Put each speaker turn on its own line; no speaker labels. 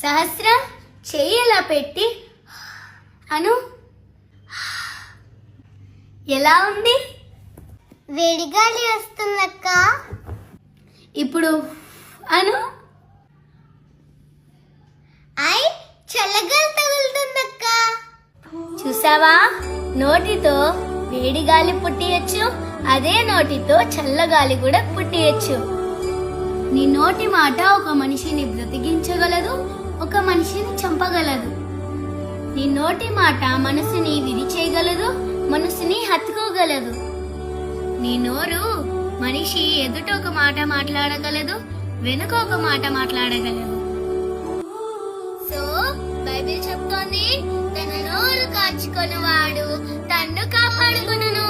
సహస్రం చెయ్యలా పెట్టి అను. ఎలా ఉంది?
వేడిగాలి వస్తుందక్క.
ఇప్పుడు అను.
ఐ చల్లగాలి తగులుతుందక్క.
చూసావా, నోటితో వేడి గాలి పుట్టియచ్చు, అదే నోటితో చల్లగాలి కూడా పుట్టియచ్చు. నీ నోటి మాట ఒక మనిషిని బ్రతికించగలదు, ఒక మనిషిని చంపగలదు. నీ నోటి మాట మనసుని విరిచేయగలదు, మనసుని హత్తుకోగలదు. నీ నోరు మనిషి ఎదుట ఒక మాట మాట్లాడగలదు, వెనుక ఒక మాట మాట్లాడగలదు. సో బైబిల్ చెప్తోంది, తన నోరు కాచుకొనివాడు తన్ను కాపాడుకొనును.